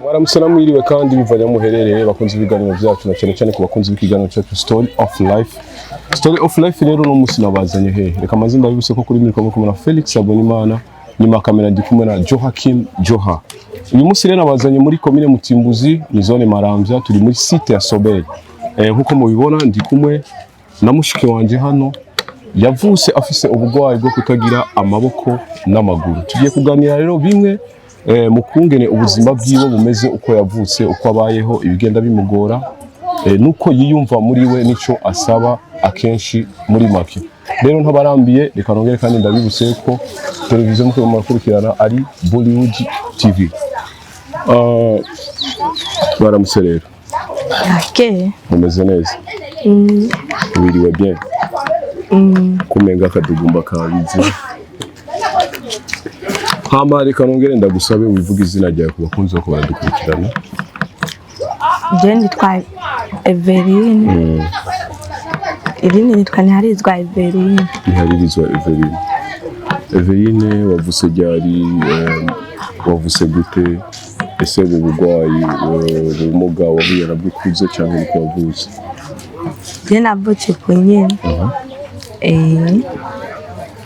Mwaramutse mwiriwe kandi bivanya muherereye bakunze ibiganiro byacu na cyane ku bakunze ikiganiro cyacu Story of Life. Story of Life rero no musi nabazanye he. Reka mazina bibuse ko kuri miriko kumwe na Felix Abonimana, nyuma kamera ndi kumwe na Johakim Joha. Uyu musi rero nabazanye muri commune Mutimbuzi, ni zone Maramvya, turi muri site ya Sobel. Nkuko mubibona ndi kumwe na mushiki wanje hano yavuse afise ubugwayi bwo kutagira amaboko n'amaguru. Tugiye kuganira rero bimwe mukungene ubuzima bwiwe bumeze uko yavutse uko abayeho ibigenda bimugora nuko yiyumva muri we nico asaba akenshi muri make. Rero ntabarambiye reka nongere kandi ndabibuse ko televiziyo muko murakurikirana ari Bollywood TV. Baramutse rero. Okay. Mumeze neza. Wiriwe bien. Kumenga kadugumba kabizi. Hama reka nongere ndagusabe wivuga izina ryawe ku bakunzi bako baradukurikirana. Je nitwa Evelyne. Evelyne nitwa Ntiharirizwa Evelyne. Ntiharirizwa Evelyne. Evelyne wavuse ryari, wavuse gute, ese ubugwayi ubumuga wahuye nabwo kuze cyangwa uko wavutse? Je navutse ku nyene.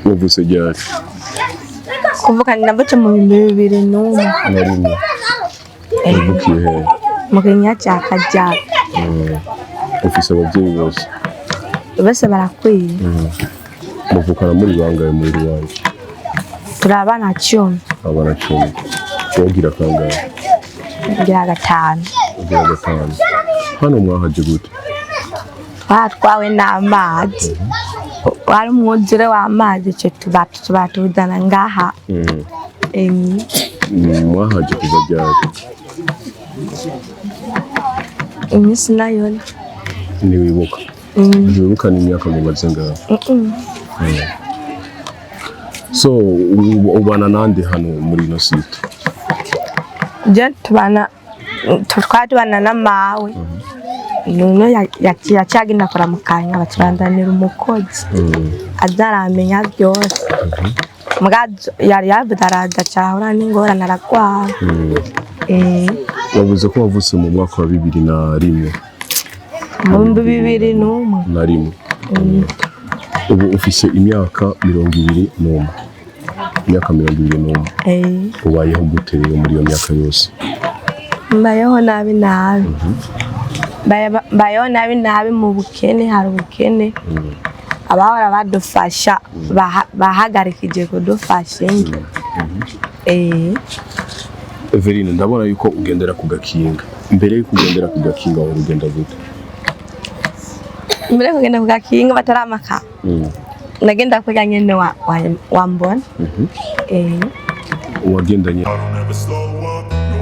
Wavuse ryari? Kuvuka navutse mu 2001. Narimwe. Uvukiye he? Mu Kenya cya Kajaga. Ufise abavyeyi bose barakwiye. Muvukana muri bangaye muri Rwanda? Turabana 10. Abana 10. Wogira kangahe? Ngira gatanu. Hano mwahaje gute? Twatwawe n'amazi. Wari umwuzure w'amazi cyo tubatuzana ngaha. Mwahaje kuva ryari? Imisi nayo ntiwibuka. Ntiwibuka n'imyaka mubaze ngaho? So ubana nande hano muri ino site? Je twatubana na mawe. None yacagenda kora mukanya bakibandanira umukozi. Azaramenya byose. Mugazo yari yabudaraza cyahura n'ingora naragwara. Wavuze ko wavutse mu mwaka wa 2001. Mu 2001. Ubu ufise imyaka 21. Imyaka 21. Ubayeho gute rero muri iyo myaka yose? Mbayeho nabi. Bayeho nabi mu bukene, hari ubukene. Abahora badufasha bahagarikije kudufasha. Evelyne, ndabona yuko ugendera ku gakinga. Mbere yo kugendera ku gakinga wari ugenda gute? Mbere kugenda ku gakinga bataramaka. Nagenda kujya nyene wa mbona. Wagendanye. I don't ever slow up, no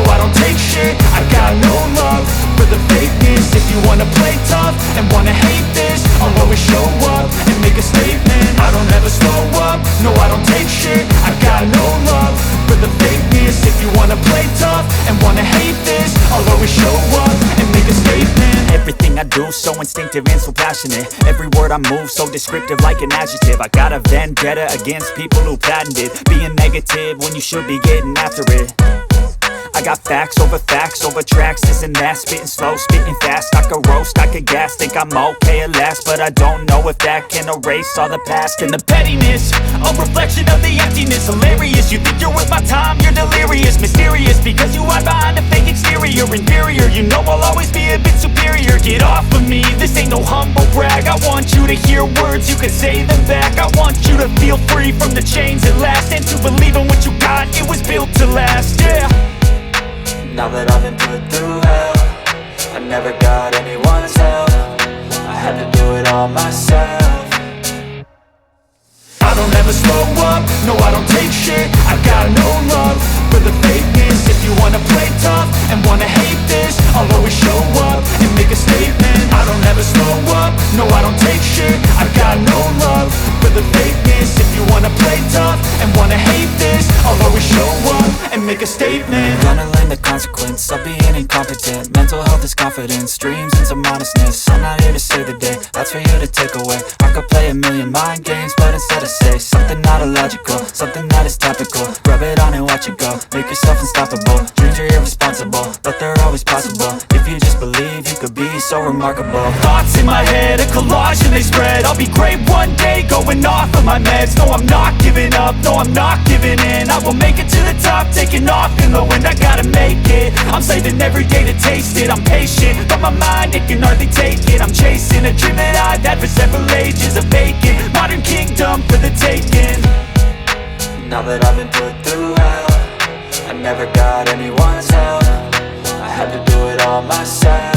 I don't take shit. I got no love for the fakeness. If you wanna play tough and wanna hate this, I'll always show up and make a statement. I don't ever slow up, no I don't take shit. I got no love for the fakeness. If you wanna play tough and wanna hate this, I'll always show up and make a statement. Everything I do so instinctive and so passionate. Every word I move so descriptive like an adjective. I got a vendetta against people who patented being negative when you should be getting after it. I got facts over tracks, this and that. Spitting slow, spitting fast. I could roast, I could gas. Think I'm okay at last, but I don't know if that can erase all the past. And the pettiness, a reflection of the emptiness. Hilarious, you think you're worth my time, you're delirious. Mysterious, because you hide behind a fake exterior. Inferior, you know I'll always be a bit superior. Get off of me, this ain't no humble brag. I want you to hear words, you can say them back. I want you to feel free from the chains at last, and to believe in what you got, it was built to last, yeah. Now that I've been put through hell, I never got anyone's help. I had to do it all myself. I don't ever slow up, no I don't take shit. I got no love for the fakeness. If you wanna play tough and wanna hate this, I'll always show up and make a statement. I don't ever slow up, no I don't take shit. I got no love for the fakeness. If you wanna play tough and wanna hate this, I'll always show up and and make a statement. Gonna learn the consequence of being incompetent. Mental health is confidence, dreams into modestness. I'm not here to save the day, that's for you to take away. I could play a million mind games, but instead I say something not illogical, something that is topical. Rub it on and watch it go, make yourself unstoppable. Dreams are irresponsible, but they're always possible. If you just believe, you could be so remarkable. Thoughts in my head, a collage and they spread. I'll be great one day, going off of my meds. No, I'm not giving up, no, I'm not giving in. I will make it to the top, taking off in the wind. I gotta make it, I'm saving every day to taste it. I'm patient, but my mind, it can hardly take it. I'm chasing a dream that I've had for several ages. A vacant, modern kingdom for the taking. Now that I've been put through hell, I never got anyone's help. I had to do it all myself.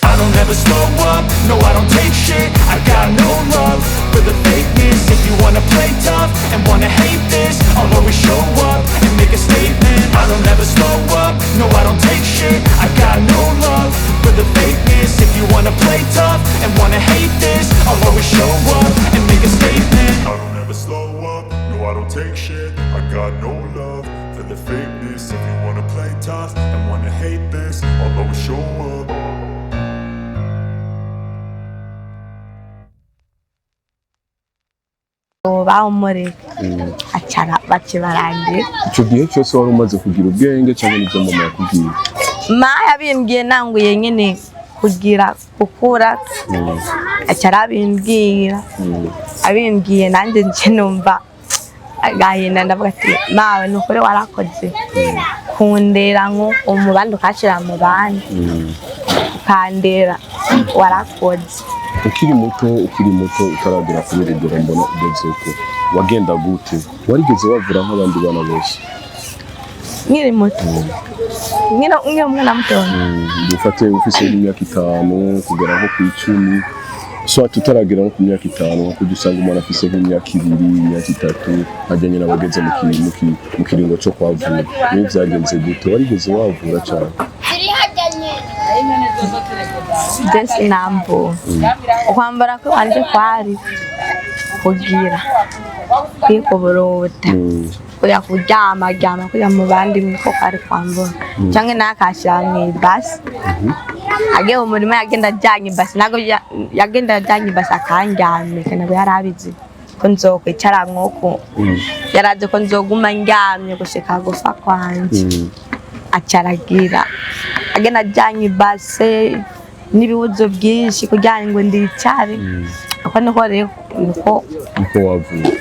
I don't ever slow up, no I don't take shit. I got no love for the fakeness. If you wanna play tough and wanna hate this, I'll always show up and make a statement. I don't ever slow up, no I don't take shit. I got no love for the fakeness. If you wanna play tough and wanna hate this, I'll always show up and make a statement. I don't ever slow up, no I don't take shit. I got no love for the fakeness. If you wanna play tough and wanna hate this, I'll always show up. bawumureka acara bakibarangira. Icyo gihe cyose wari umaze kugira ubwenge cyangwa n'ibyo mama yakubwiye? Ma yabimbwiye nanguye nyine kugira gukura acara abimbwira abimbwiye nanjye nje numva agahinda ndavuga ati mawe nukuri warakoze kundera nko umubandi ukashira mu bandi kandera warakoze. Ukiri muto utaragera kuri regero mbona ugeze ko wagenda gute? Warigeze wavura nk'abandi bana bose? Nkiri muto nkiri umwana muto dufate ufise imyaka 5 kugera nko ku 10, so tutaragera nko ku myaka 5 kuko dusanga umuntu afise nk'imyaka 2 imyaka 3 ajyanye n'abageze mu kiringo cyo kwavura. Ni byagenze gute? Warigeze wavura cyane? Desi nambo ukwambara ko wanje kwari kugira kwikuburuta kuya kuryama kuya mu bandi niko kari kwambara canke nakashira mw'ibasi age umurima yagenda ajanye ibasi nago yagenda ajanye ibasi akandyamye kana yarabizi ko nzokwicara nkoko yaraje ko nzoguma ndyamye gushika gufa kwanje acaragira agenda ajanye ibase n'ibibuzo byinshi kugira ngo ndicare ako niko rero niko wavuye.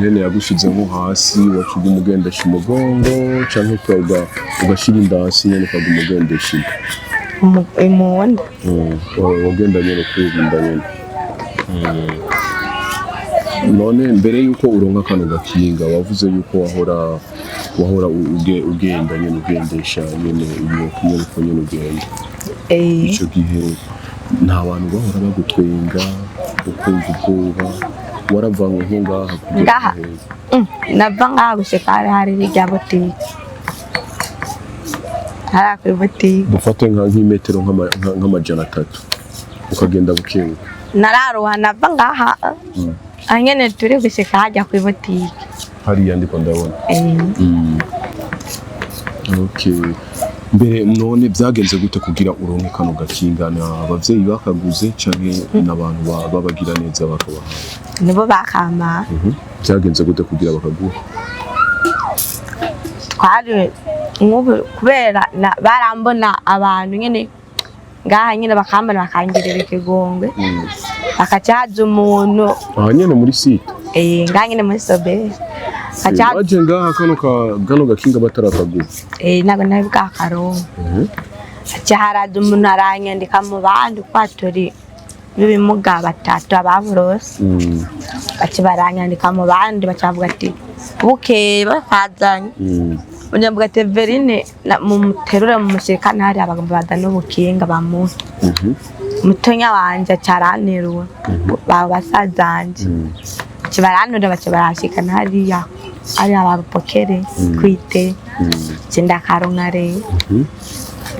Nyene yagushize nko hasi wacuga umugendesha umugongo canke twaga ugashira indasi nyene kaga umugendesha imonda wagenda nyene kwibinda nyene. None mbere yuko uronka kano gakinga wavuze yuko wahora ugenda nyene ugendesha nyene iyo nyene ugenda. Icyo gihe nta bantu bahora bagutwenga ukumva ubwoba waravanywe nko ngaha ngaha nava ngaha gushika hari irya botike hari botike dufate nk'imetero nk'amajana 3 ukagenda bukewe nararuha nava ngaha anyene turi gushika hajya ku botike hariya ndiko ndabona. Okay. Mbere none byagenze gute kugira uronke kano gakingana? Abavyeyi bakaguze canke n'abantu babagira neza bakabaha? Nibo bakama. Byagenze gute kugira bakaguha? Twari nk'ubu kubera barambona abantu nyene ngaha nyene bakambana bakangirira ikigongwe bakacaza umuntu nyene muri site ngaha nyene muri sobe waje ngaha kano gakinga batarakaguha nago nabi bwakaronka haraza umuntu aranyandika mu bandi kwatori b'ibimuga batatu ababurose baci baranyandika mu bandi bacavuga ati bukeye bakazanye unyamvuga ati Evelyne mumuterura mu mushirikana hari abagabo badana ubukinga bamuha mutonya wanje acaranterura basazanje kibaranura baca barashikana hariya ari abapokere kwite cyenda karonka rero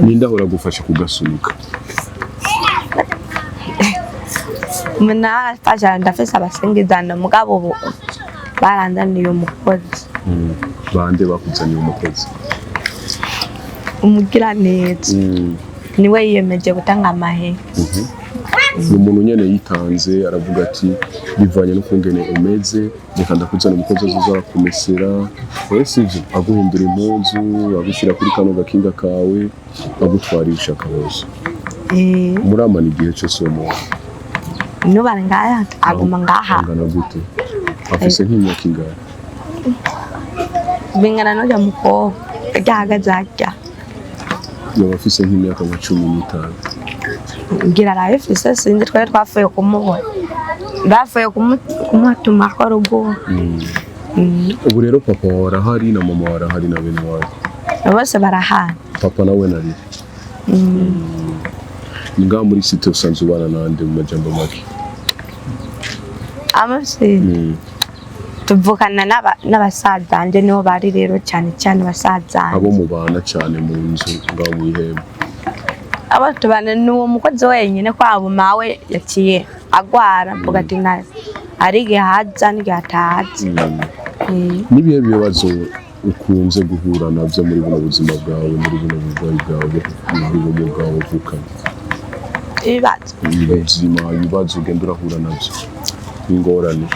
ninda hora gufasha kugasunika muna fasha ndafisa basengezana mugabo baranzaniye umukozi bande bakuzaniye umukozi umugira neza niwe yiyemeje gutanga amahe ni umuntu nyene yitanze aravuga ati bivanye no kungene umeze reka ndakuzana umukozi azoza kumesera wese ivyo aguhindura impuzu agushyira kuri kano gakinga kawe agutwarisha akabozo muramana igihe cyose uwo muntu nubara ngaya aguma ngaha angana gute afise nk'imyaka ingahe bingana n'ujya mukobwa ryahagaze harya yaba afise nk'imyaka nka 15 ngira arayifise sinzi twari twafuye kumubona bafuye kumutuma ko rugo ubu rero papa warahari na mama warahari na bene wawe bose barahari papa nawe nari nga muri site usanzwe ubana nande mu majambo make amase tuvukana n'abasaza nje niho bari rero cyane cyane basaza abo mubana cyane mu nzu ngaho mu ihembe abo tubana n'uwo mukozi wenyine kwabo mawe yaciye agwara mvuga ati nayo ari gihaza n'igataza nibihe bibazo ukunze guhura navyo muri buno buzima bwawe muri buno burwayi bwawe muri buno bwawe uvukana ibibazo ugenda urahura navyo ingorane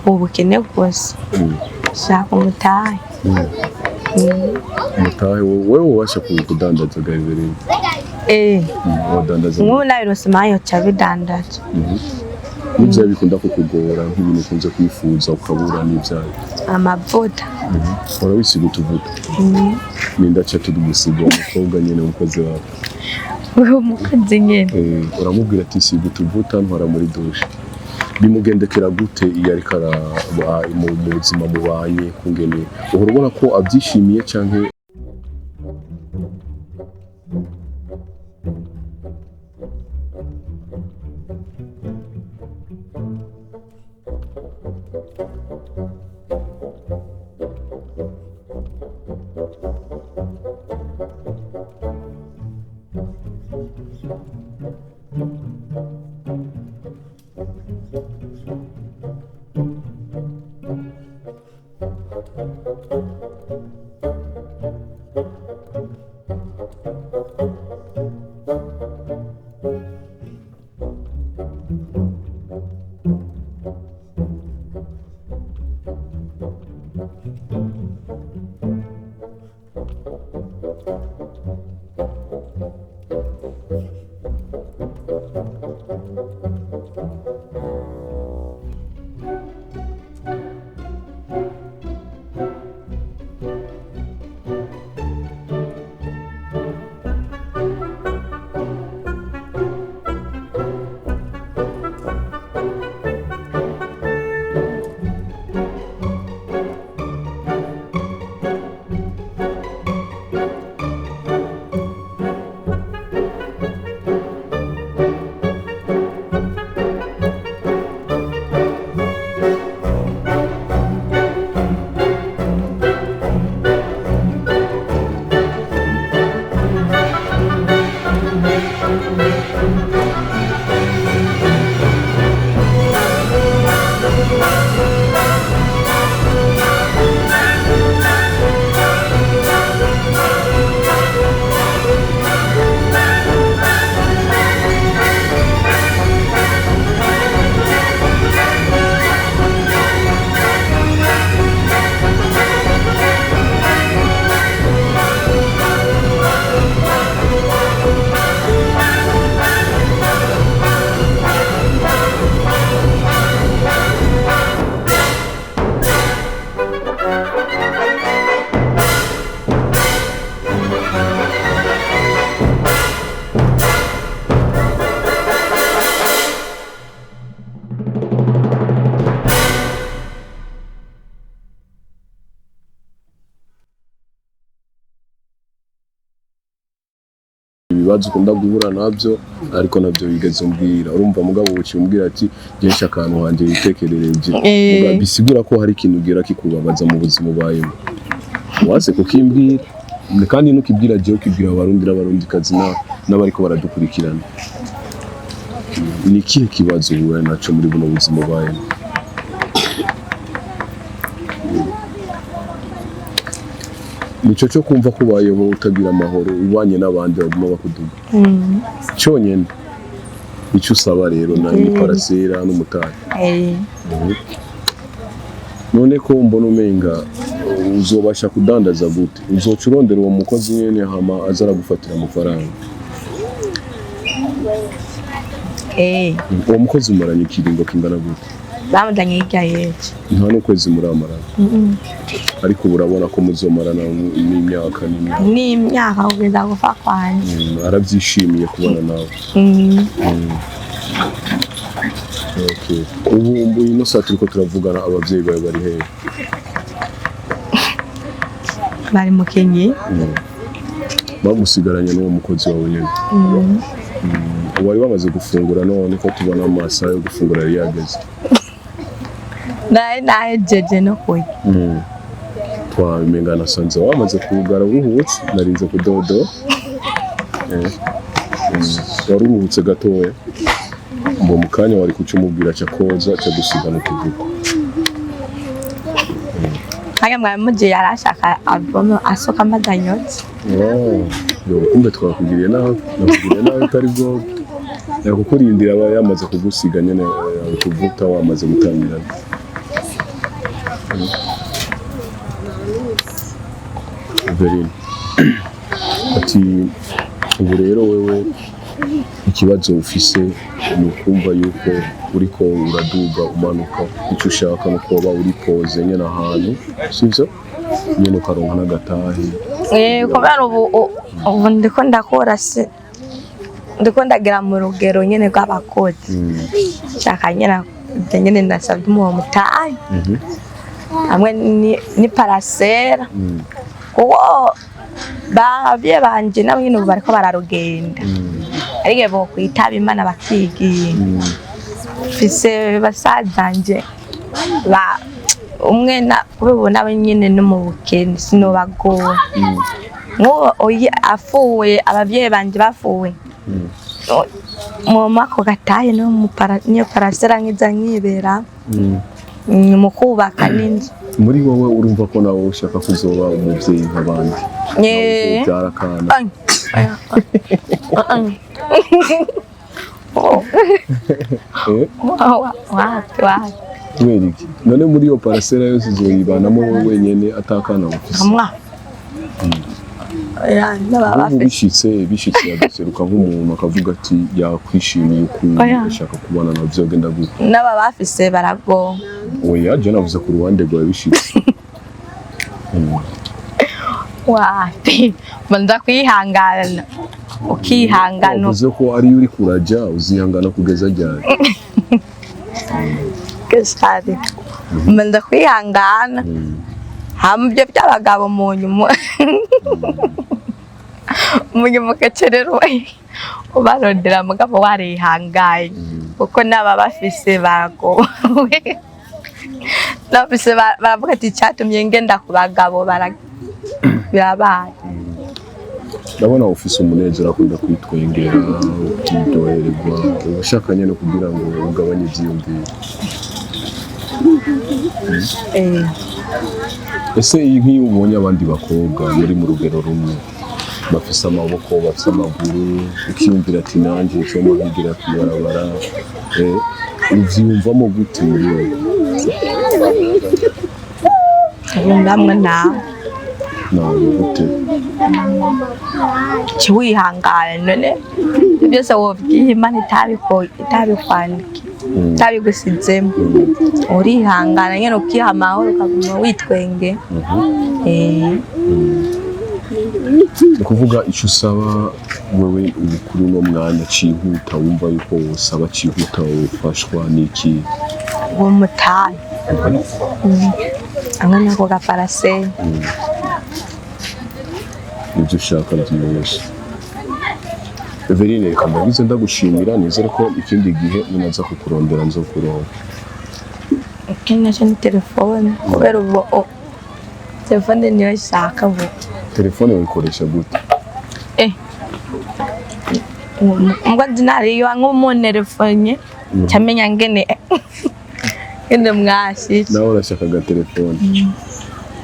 ubukene bwose shaka umutahe umutahe wowe ubasha kudandaza gaherereye wadandaza nk'ubu nabirose mayo ca bidandaza n'ivyo bikunda kukugora nk'ibintu ukunze kwifuza ukabura n'ivyayo amavuta urabisiga utuvuta nindaca tudugusiga umukobwa nyene umukozi wawe uwo mukozi nyene uramubwira ati siga utuvuta ntwara muri dushe bimugendekera gute iyo ariko mu buzima mubanye kungene uhora ubona ko abyishimiye canke ibibazo ukunda guhura nabyo ariko nabyo bigeze umbwira urumva mugabo uciye umbwira ati genshi akantu wanje yitekerereje bisigura ko hari ikintu ugera kikubabaza mu buzima ubayemo wase kukimbwira kandi nukibwira je ukibwira abarundi kazi n'abariko baradukurikirana ni kihe kibazo uhuye naco muri buno buzima ubayemo nico cyo kumva ko bayeho utagira amahoro ubanye n'abandi baguma bakuduga cyonyene icyo usaba rero ni parasera n'umutari none ko mbona umenga uzobasha kudandaza gute uzoca urondera uwo mukozi nyene hama azara gufatira amafaranga uwo mukozi umaranye ikiringo kingana gute bamudanye hirya yeje nta n'ukwezi muramarana ariko urabona ko muzomarana n'imyaka kugeza gupfa kwanje arabyishimiye kubana nawe okay ubu ino saa turiko turavugana abavyeyi bawe bari hehe bari mu Kenya bagusigaranye n'uwo mukozi wawe nyene wari wamaze gufungura none ko tubona amasaha yo gufungura yari yageze nahejeje no kurya twamenga nasanze wamaze kugara uruhutse narinze kudodo wari uruhutse gatoya ngo mu kanya wari kucumubwira cyakoza cyo gusigana kuvuga kanya mwamuje yarashaka album asoka amadanyotse yo kumbe twakugiriye naho utari bwo yakukurindira aba yamaze kugusiga nyene kuvuta wamaze gutangira Evelyne ati ubu rero wewe ikibazo ufise ni ukumva yuko uriko uraduga umanuka icyo ushaka no kuba uri pose nyene ahantu sivyo nyene ukaronka n'agatahe kubera ubu ndiko ndakora se ndiko ndagira mu rugero nyene rw'abakozi shaka nyene ndasabye mu mutayi hamwe ni parasera kuko bavye banje nabo nyene ubu bariko bararugenda ariko bo kwitaba Imana bakigiye fise basazanje ba umwe na kubona nyene no mu bukene sinobagora oyi afuwe abavyeyi banje bafuwe mama ko gataye no mu parasera nkiza nkibera mu kubaka n'inzu muri wowe urumva ko nawe ushaka kuzoba umuvyeyi nk'abandi byarakana Weriki none muri yo parasera yose uzoyibanamo wowe wenyene atakana ufise bishitse agaseruka nk'umuntu akavuga ati yakwishimiye ukuntu ashaka kubana na vyogenda gute n'aba bafise barago oya je navuze ku ruhande rwawe bishitse wapi manda kwihangana ukihangana uvuze ko ari uri kuraja uzihangana kugeza ryari kesari manda kwihangana hamwe by'abagabo mu nyuma mukecerero ubarondera mugabo warihangaye kuko naba bafise barago nabise baravuga ati cyatumye ngenda ku bagabo birabaye ndabona ufise umunezero akunda kwitwengera ukidohererwa ubashaka nyene kugira ngo ugabanye ivyiyumviro ese iyi nk'iyo ubonye abandi bakobwa muri mu rugero rumwe bafise amaboko bafise amaguru ukiyumvira ati nanje cyo muhigira kwibarabara uvyumvamo gute muri wowe ndamwe nawe gute kiwihangana none byose wovyiye Imana itabikwandika tabigusizemo urihangana nyene ukiha amahoro ukaguma witwenge kuvuga icyo usaba wewe ubukuru no mwanya cihuta wumva yuko wosaba cihuta ufashwa niki uwo mutayi angana ko gaparase ibyo ushaka byose Evelyne reka mbagize ndagushimira nizere ko ikindi gihe ninaza kukurondera nzokuronka Kenya cyane telefone kubera ubu telefone niyo ishaka ubu telefone uyikoresha gute mbwa dinariyo nk'umuntelefone cyamenya ngene mwashitse nawe urashaka telefone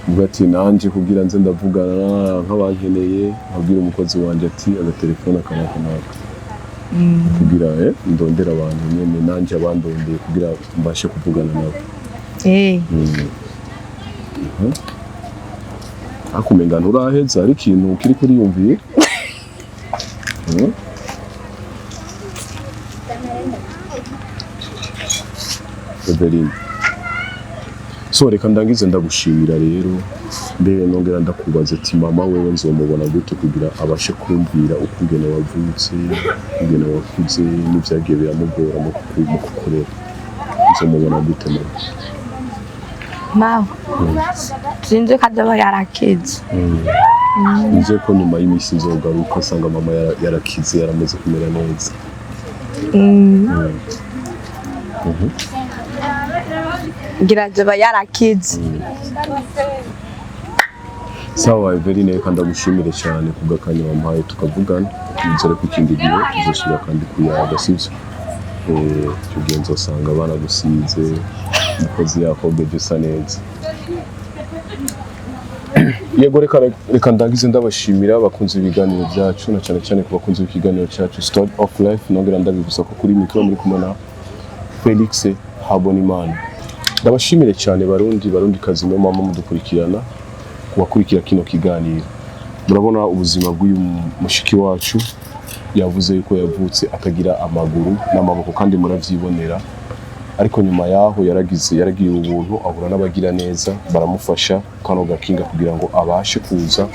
ugati nanje kugira nze ndavugana nk'abankeneye nkabwira umukozi wanje ati agatelefone akanaka kugira ndondera abantu nyene nanje abandondeye kugira mbashe kuvugana nabo akumenga nturaheza ari ikintu kiri kuri yumviye Evelyne so reka ndangize ndagushimira rero mbere nongera ndakubaza ati mama wewe nzomubona gute kugira abashe kumvira ukungene wavutse ukungene wakuze n'ivyagiye biramugora mu kukurera nzomubona gute mama sinzi ko azoba yarakize nze ko nyuma y'imisi nzogaruka asanga mama yarakize yaramaze kumera neza ngira azoba yarakize sawa Evelyne reka ndagushimire cyane kubw'akanya wampaye tukavugana nizere ko ikindi gihe tuzosubira kandi kuyaga sivyo tugiye nzosanga abana gusize umukozi yakobe bisa neza yego reka ndagize ndabashimira abakunzi ibiganiro byacu na cyane cyane ku bakunzi b'ikiganiro cyacu Story of Life nongera ndabibutsa ko kuri micro muri kumwe na Felix Habonimana ndabashimire cyane barundi kazi no mama mudukurikirana kubakurikira kino kiganiro murabona ubuzima bw'uyu mushiki wacu yavuze yuko yavutse atagira amaguru n'amaboko kandi muravyibonera ariko nyuma yaho yaragiye ubuntu ahura n'abagira neza baramufasha kano gakinga kugira ngo abashe kuza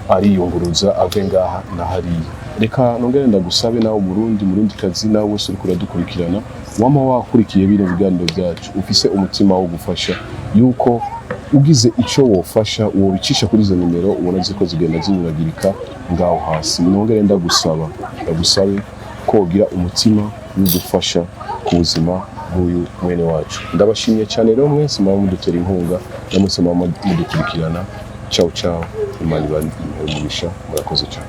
ariyunguruza ave ngaha na hariya reka nongere ndagusabe nawe Burundi kazi nawe wese uri kuradukurikirana wama wakurikiye bino biganiro byacu ufise umutima wo gufasha yuko ugize ico wofasha uwo bicisha kuri izo nimero ubona ziko zigenda zinyuragirika ngaho hasi nongere ndagusabe ko ugira umutima wo gufasha ku buzima bw'uyu mwene wacu ndabashimiye cyane rero mwese mama mudutera inkunga namwe mama mudukurikirana ciao imana ibari umugisha murakoze cyane